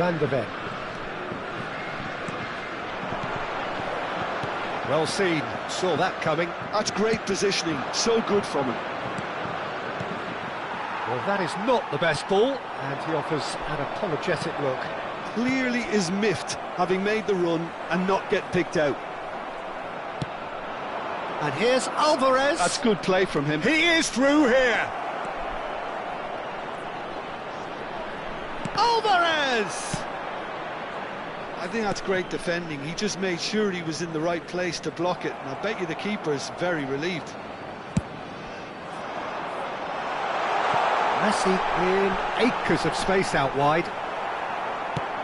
Van de Ven. Well seen, saw that coming. That's great positioning, so good from him. Well, that is not the best ball, and he offers an apologetic look. Clearly is miffed, having made the run and not get picked out. And here's Alvarez. That's good play from him. He is through here. Alvarez! I think that's great defending. He just made sure he was in the right place to block it, and I bet you the keeper's very relieved. Messi in acres of space out wide.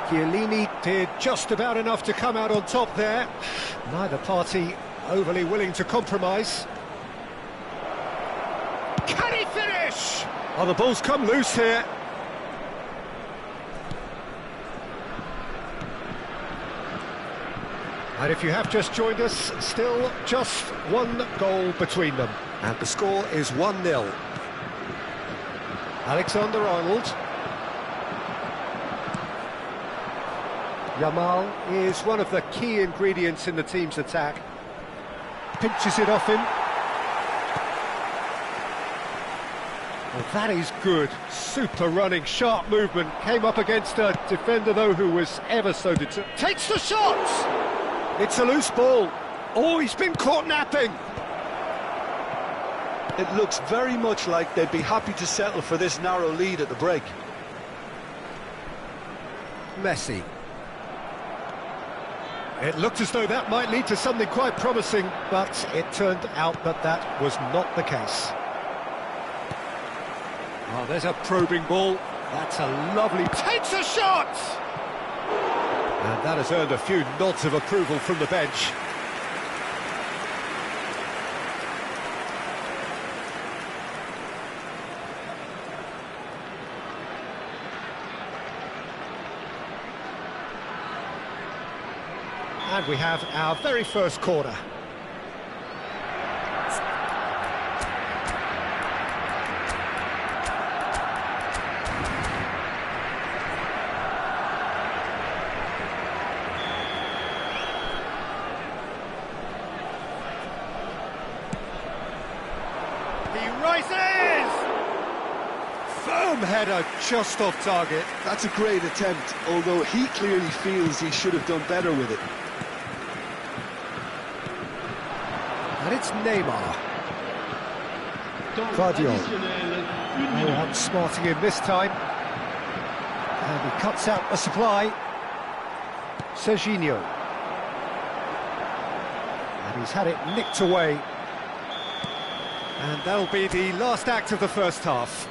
Chiellini did just about enough to come out on top there. Neither party overly willing to compromise. Can he finish? Oh, the ball's come loose here. And if you have just joined us, still just one goal between them. And the score is 1-0. Alexander-Arnold. Yamal is one of the key ingredients in the team's attack. Pinches it off him. Well, that is good. Super running, sharp movement. Came up against a defender, though, who was ever so determined. Takes the shot! It's a loose ball. Oh, he's been caught napping. It looks very much like they'd be happy to settle for this narrow lead at the break. Messi. It looked as though that might lead to something quite promising, but it turned out that that was not the case. Oh, there's a probing ball. That's a lovely... Takes a shot! And that has earned a few nods of approval from the bench. And we have our very first corner. He rises! Firm header just off target. That's a great attempt, although he clearly feels he should have done better with it. And it's Neymar. Guardiola. Oh, outsmarting him this time. And he cuts out the supply. Serginho. And he's had it nicked away. And that'll be the last act of the first half.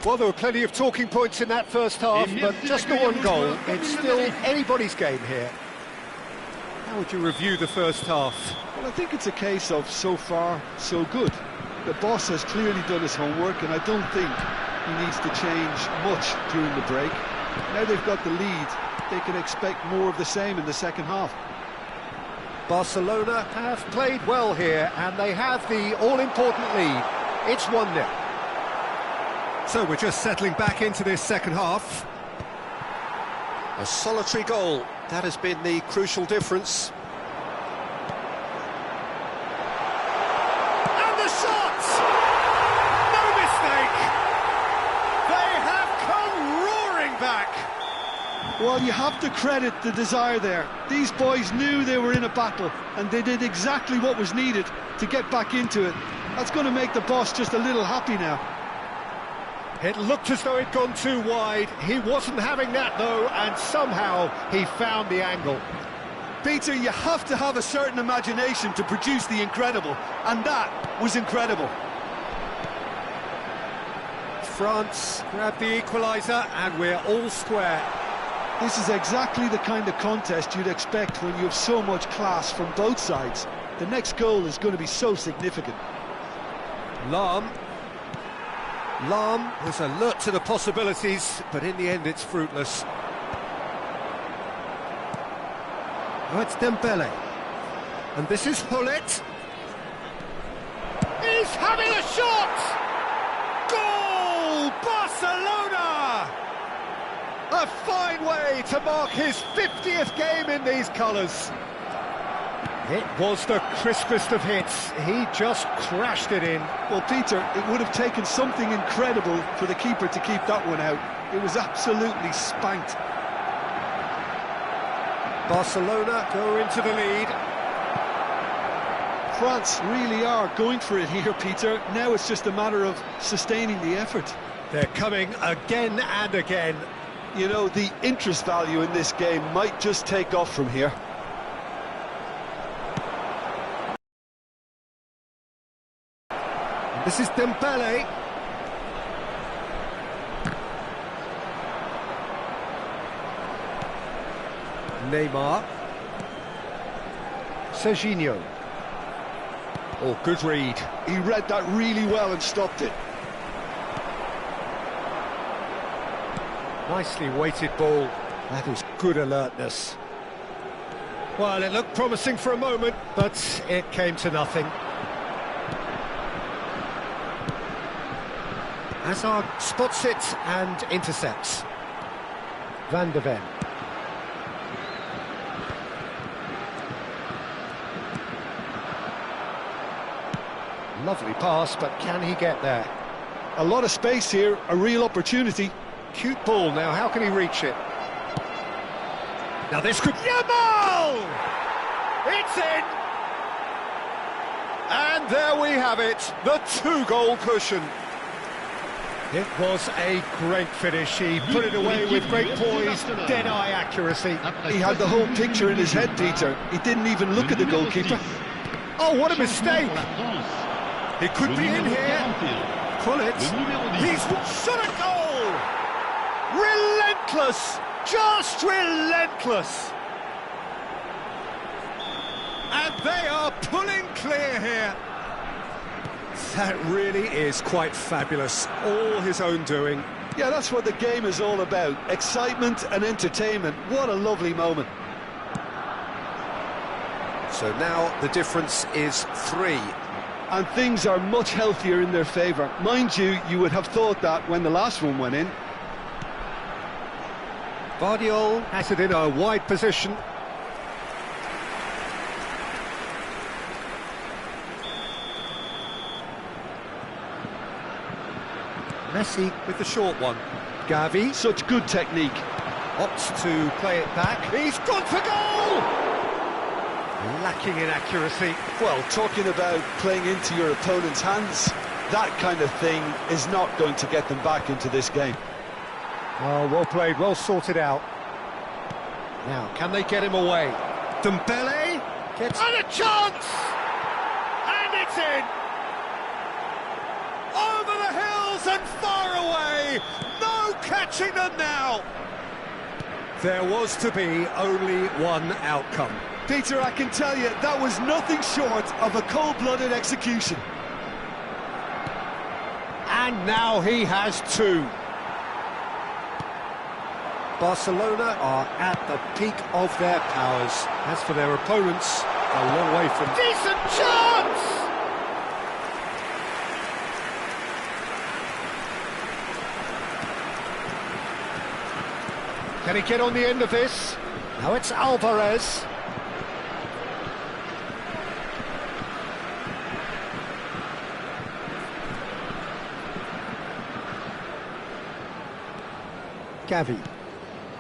Well, there were plenty of talking points in that first half, but just the one goal. It's still anybody's game here. How would you review the first half? Well, I think it's a case of so far, so good. The boss has clearly done his homework, and I don't think he needs to change much during the break. Now they've got the lead, they can expect more of the same in the second half. Barcelona have played well here, and they have the all-important lead. It's 1-0. So we're just settling back into this second half. A solitary goal, that has been the crucial difference. And the shot! No mistake! They have come roaring back! Well, you have to credit the desire there. These boys knew they were in a battle, and they did exactly what was needed to get back into it. That's going to make the boss just a little happy now. It looked as though it'd gone too wide. He wasn't having that, though, and somehow he found the angle. Peter, you have to have a certain imagination to produce the incredible, and that was incredible. France grabbed the equaliser, and we're all square. This is exactly the kind of contest you'd expect when you have so much class from both sides. The next goal is going to be so significant. Lahm was alert to the possibilities, but in the end it's fruitless. Oh, it's Dembele. And this is Hullet. He's having a shot! Goal! Barcelona! a fine way to mark his 50th game in these colours. It was the crispest of hits. He just crashed it in. Well, Peter, it would have taken something incredible for the keeper to keep that one out. It was absolutely spanked. Barcelona go into the lead. France really are going for it here, Peter. Now it's just a matter of sustaining the effort. They're coming again and again. You know, the interest value in this game might just take off from here. This is Dembele. Neymar. Serginho. Oh, good read. He read that really well and stopped it. Nicely weighted ball. That is good alertness. Well, it looked promising for a moment, but it came to nothing. Hazard spots it and intercepts. Van de Ven. Lovely pass, but can he get there? A lot of space here, a real opportunity. Cute ball now, how can he reach it? Now this could... Yamal! It's in! And there we have it, the two-goal cushion. It was a great finish. He put it away with great poise, dead-eye accuracy. He had the whole picture in his head, Peter. He didn't even look at the goalkeeper. Oh, what a mistake! He could be in here. Pull it. He's shot a goal! Relentless! Just relentless! And they are pulling clear here. That really is quite fabulous. All his own doing. Yeah, that's what the game is all about. Excitement and entertainment. What a lovely moment. So now the difference is 3. And things are much healthier in their favour. Mind you, you would have thought that when the last one went in. Vardiol has it in a wide position. Messi with the short one. Gavi. Such good technique. Opts to play it back. He's gone for goal! Lacking in accuracy. Well, talking about playing into your opponent's hands, that kind of thing is not going to get them back into this game. Oh, well played, well sorted out. Now, can they get him away? Dembele gets... And a chance! And it's in! Over the hills and far away! No catching them now! There was to be only one outcome. Peter, I can tell you, that was nothing short of a cold-blooded execution. And now he has 2. Barcelona are at the peak of their powers. As for their opponents, a long way from... Decent chance! Can he get on the end of this? Now it's Alvarez. Gavi.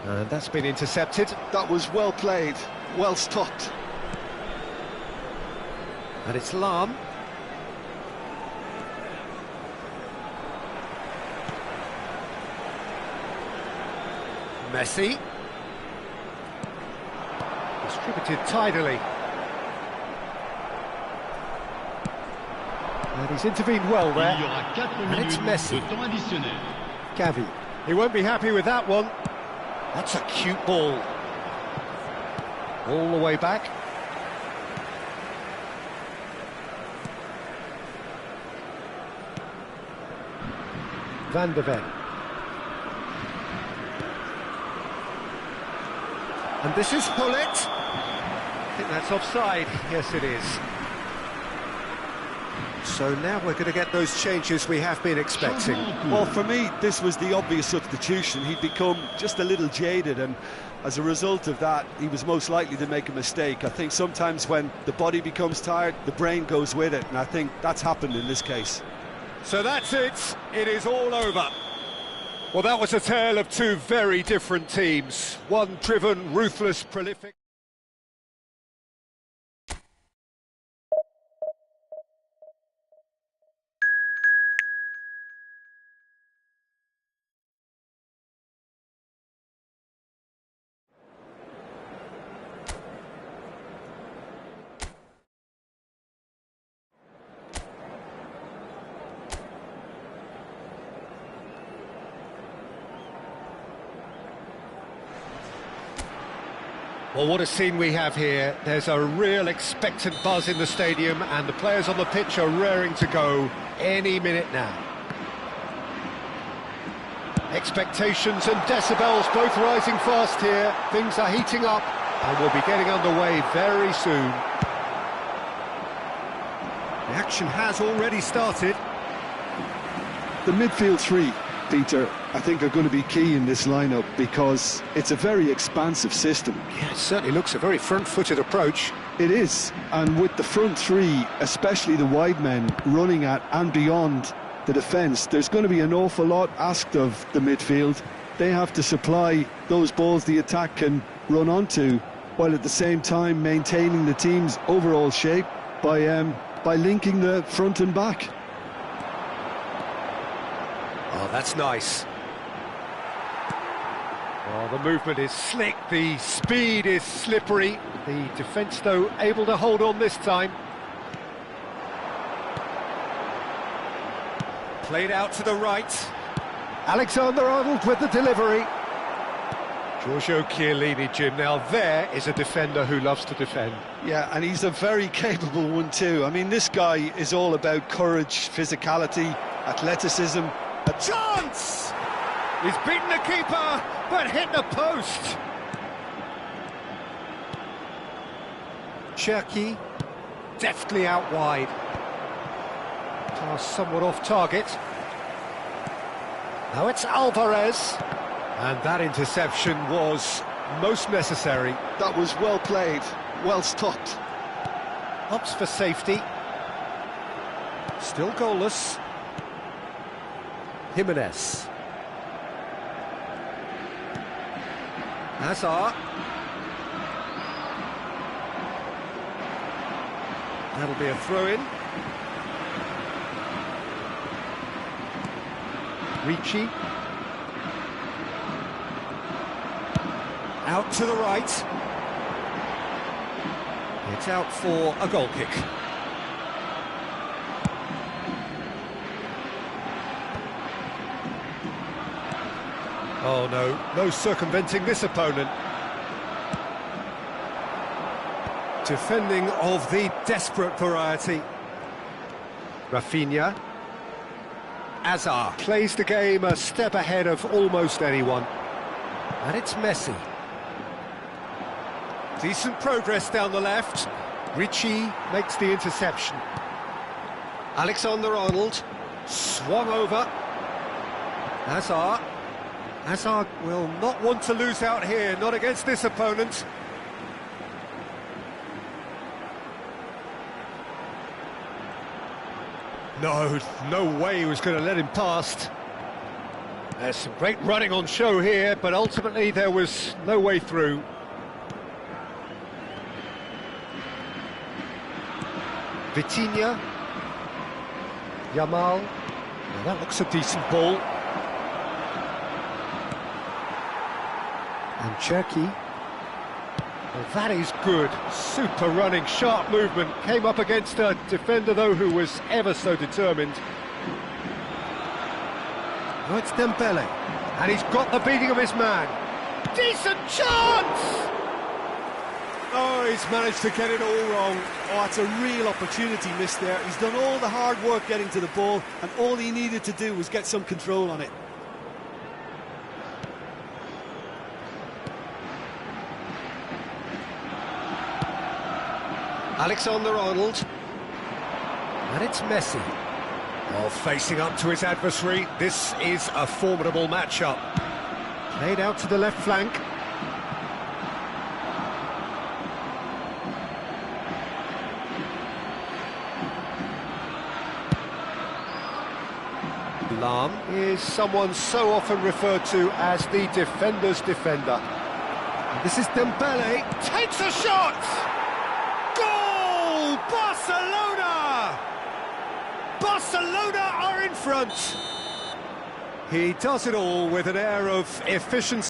And that's been intercepted. That was well played, well stopped. And it's Lam. Messi. Distributed tidily. And he's intervened well there. And it's Messi. Gavi. He won't be happy with that one. That's a cute ball. All the way back. Van de Ven. And this is Hullet. I think that's offside. Yes, it is. So now we're going to get those changes we have been expecting. Well, for me, this was the obvious substitution. He'd become just a little jaded, and as a result of that, he was most likely to make a mistake. I think sometimes when the body becomes tired, the brain goes with it, and I think that's happened in this case. So that's it. It is all over. Well, that was a tale of two very different teams. One driven, ruthless, prolific. Well, what a scene we have here. There's a real expectant buzz in the stadium, and the players on the pitch are raring to go any minute now. Expectations and decibels both rising fast here. Things are heating up, and we'll be getting underway very soon. The action has already started. The midfield three, Peter, I think are going to be key in this lineup because it's a very expansive system. Yeah, it certainly looks a very front-footed approach. It is, and with the front three, especially the wide men, running at and beyond the defence, there's going to be an awful lot asked of the midfield. They have to supply those balls the attack can run onto, while at the same time maintaining the team's overall shape by linking the front and back. Oh, that's nice. Oh, the movement is slick, the speed is slippery. The defence, though, able to hold on this time. Played out to the right. Alexander-Arnold with the delivery. Giorgio Chiellini, Jim. Now there is a defender who loves to defend. Yeah, and he's a very capable one too. I mean, this guy is all about courage, physicality, athleticism. A chance! He's beaten the keeper, but hit the post. Cherki, deftly out wide. Pass somewhat off target. Now it's Alvarez. And that interception was most necessary. That was well played, well stopped. Opts for safety. Still goalless. Jimenez. Hazard. That'll be a throw-in. Ricci. Out to the right. It's out for a goal kick. Oh no, no circumventing this opponent. Defending of the desperate variety. Rafinha. Hazard plays the game a step ahead of almost anyone. And it's Messi. Decent progress down the left. Ricci makes the interception. Alexander-Arnold swung over. Hazard. Hazard will not want to lose out here, not against this opponent. No way he was going to let him past. There's some great running on show here, but ultimately there was no way through. Vitinha. Yamal. Now that looks a decent ball. And Cherki. Well, that is good. Super running, sharp movement. Came up against a defender, though, who was ever so determined. Oh, it's Dembele. And he's got the beating of his man. Decent chance! Oh, he's managed to get it all wrong. Oh, it's a real opportunity missed there. He's done all the hard work getting to the ball, and all he needed to do was get some control on it. Alexander-Arnold. And it's Messi. Well, facing up to his adversary, this is a formidable matchup. Played out to the left flank. Lam is someone so often referred to as the defender's defender. And this is Dembele, takes a shot! Goal! Barcelona! Barcelona are in front! He does it all with an air of efficiency.